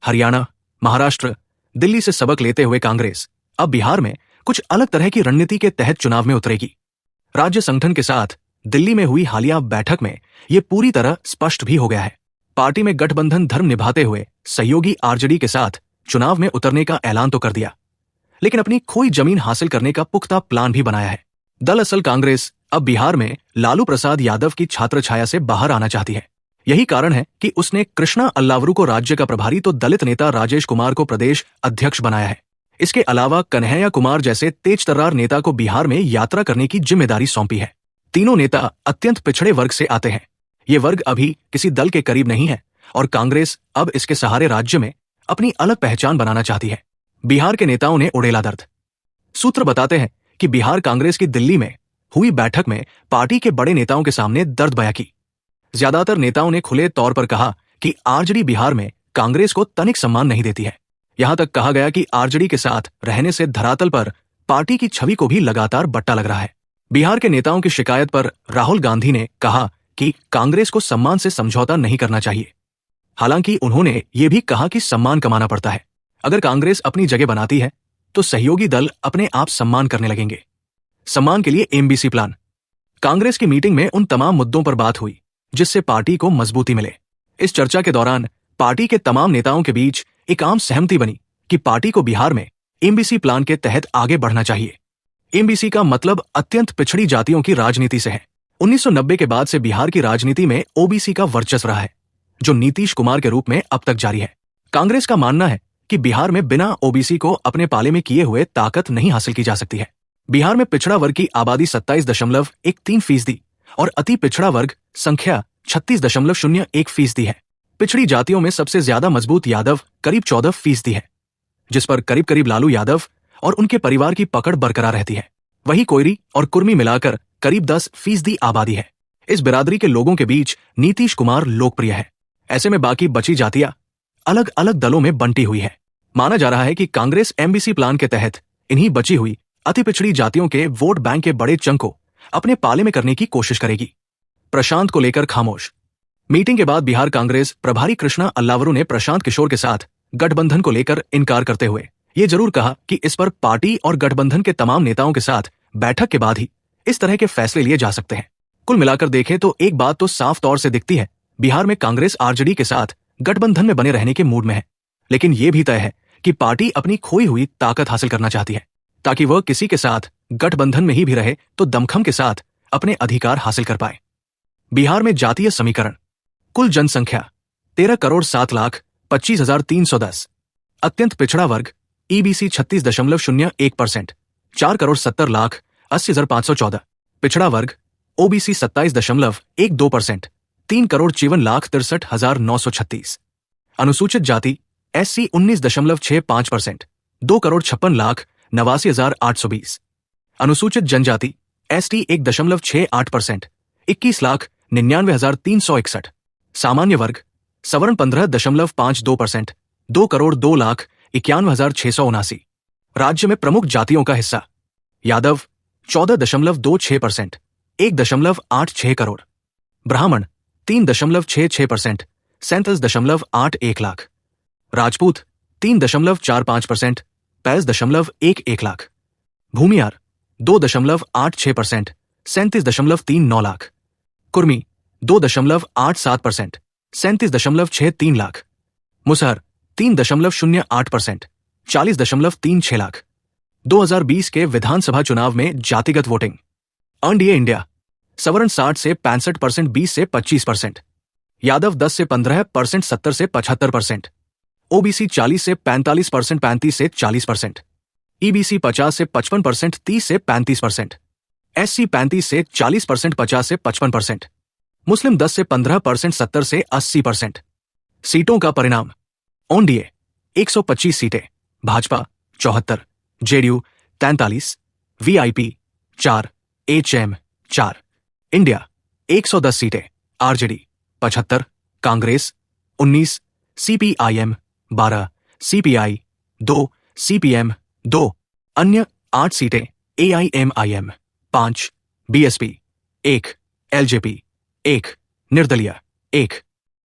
हरियाणा, महाराष्ट्र, दिल्ली से सबक लेते हुए कांग्रेस अब बिहार में कुछ अलग तरह की रणनीति के तहत चुनाव में उतरेगी। राज्य संगठन के साथ दिल्ली में हुई हालिया बैठक में यह पूरी तरह स्पष्ट भी हो गया है। पार्टी में गठबंधन धर्म निभाते हुए सहयोगी आरजेडी के साथ चुनाव में उतरने का ऐलान तो कर दिया, लेकिन अपनी खोई जमीन हासिल करने का पुख्ता प्लान भी बनाया है। दरअसल कांग्रेस अब बिहार में लालू प्रसाद यादव की छात्र छाया से बाहर आना चाहती है। यही कारण है कि उसने कृष्णा अल्लावरू को राज्य का प्रभारी तो दलित नेता राजेश कुमार को प्रदेश अध्यक्ष बनाया है। इसके अलावा कन्हैया कुमार जैसे तेजतर्रार नेता को बिहार में यात्रा करने की जिम्मेदारी सौंपी है। तीनों नेता अत्यंत पिछड़े वर्ग से आते हैं। ये वर्ग अभी किसी दल के करीब नहीं है और कांग्रेस अब इसके सहारे राज्य में अपनी अलग पहचान बनाना चाहती है। बिहार के नेताओं ने उड़ेला दर्द। सूत्र बताते हैं कि बिहार कांग्रेस की दिल्ली में हुई बैठक में पार्टी के बड़े नेताओं के सामने दर्द बयां की। ज्यादातर नेताओं ने खुले तौर पर कहा कि आरजेडी बिहार में कांग्रेस को तनिक सम्मान नहीं देती है। यहां तक कहा गया कि आरजेडी के साथ रहने से धरातल पर पार्टी की छवि को भी लगातार बट्टा लग रहा है। बिहार के नेताओं की शिकायत पर राहुल गांधी ने कहा कि कांग्रेस को सम्मान से समझौता नहीं करना चाहिए। हालांकि उन्होंने ये भी कहा कि सम्मान कमाना पड़ता है। अगर कांग्रेस अपनी जगह बनाती है तो सहयोगी दल अपने आप सम्मान करने लगेंगे। सम्मान के लिए एमबीसी प्लान। कांग्रेस की मीटिंग में उन तमाम मुद्दों पर बात हुई जिससे पार्टी को मजबूती मिले। इस चर्चा के दौरान पार्टी के तमाम नेताओं के बीच एक आम सहमति बनी कि पार्टी को बिहार में एमबीसी प्लान के तहत आगे बढ़ना चाहिए। एमबीसी का मतलब अत्यंत पिछड़ी जातियों की राजनीति से है। 1990 के बाद से बिहार की राजनीति में ओबीसी का वर्चस्व रहा है, जो नीतीश कुमार के रूप में अब तक जारी है। कांग्रेस का मानना है कि बिहार में बिना ओबीसी को अपने पाले में किए हुए ताकत नहीं हासिल की जा सकती है। बिहार में पिछड़ा वर्ग की आबादी 27.13% और अति पिछड़ा वर्ग संख्या 36.01% है। पिछड़ी जातियों में सबसे ज्यादा मजबूत यादव करीब 14% है, जिस पर करीब करीब लालू यादव और उनके परिवार की पकड़ बरकरार रहती है। वही कोयरी और कुर्मी मिलाकर करीब 10% आबादी है। इस बिरादरी के लोगों के बीच नीतीश कुमार लोकप्रिय है। ऐसे में बाकी बची जातियां अलग अलग दलों में बंटी हुई है। माना जा रहा है कि कांग्रेस एमबीसी प्लान के तहत इन्हीं बची हुई अति पिछड़ी जातियों के वोट बैंक के बड़े चंक को अपने पाले में करने की कोशिश करेगी। प्रशांत को लेकर खामोश। मीटिंग के बाद बिहार कांग्रेस प्रभारी कृष्णा अल्लावरू ने प्रशांत किशोर के साथ गठबंधन को लेकर इनकार करते हुए ये जरूर कहा कि इस पर पार्टी और गठबंधन के तमाम नेताओं के साथ बैठक के बाद ही इस तरह के फैसले लिए जा सकते हैं। कुल मिलाकर देखें तो एक बात तो साफ तौर से दिखती है, बिहार में कांग्रेस आरजेडी के साथ गठबंधन में बने रहने के मूड में है। लेकिन यह भी तय है कि पार्टी अपनी खोई हुई ताकत हासिल करना चाहती है, ताकि वह किसी के साथ गठबंधन में ही भी रहे तो दमखम के साथ अपने अधिकार हासिल कर पाए। बिहार में जातीय समीकरण। कुल जनसंख्या 13,07,25,310। अत्यंत पिछड़ा वर्ग ईबीसी 36.01%, 4,70,80,514। पिछड़ा वर्ग ओबीसी 27.12%, 3,54,63,936। अनुसूचित जाति एससी 19.65%, 2,56,89,820। अनुसूचित जनजाति एसटी 1.68%, 21,99,361। सामान्य वर्ग सवर्ण 15.52%, 2,02,91,679। राज्य में प्रमुख जातियों का हिस्सा यादव 14.26%, 1.86 करोड़। ब्राह्मण 3.66%, 37.81 लाख। राजपूत 3.45%, 65.11 लाख। भूमियार 2.86%, 37.39 लाख। कुर्मी 2.87%, 37.63 लाख। मुसहर 3.08%, 40.36 लाख। 2020 के विधानसभा चुनाव में जातिगत वोटिंग। अर्नडीए इंडिया सवर्ण 60 से 65%, 20 से 25%। यादव 10 से 15%, 70 से 75%। ओबीसी 40 से 45%, 35 से 40%। ईबीसी 50 से 55%, 30 से 35%। एससी 35 से 40%, 50 से 55%। मुस्लिम 10 से 15%, 70 से 80%। सीटों का परिणाम। ओनडीए 125 सीटें, Bhajpa 74, JDU 43, VIP 4, HM 4। India 110 सीटें, RJD 75, Congress 19, CPIM 12, CPI 2, CPM 2, अन्य 8 सीटें, एआईएमआईएम 5, बीएसपी 1, एलजेपी 1, निर्दलीय 1।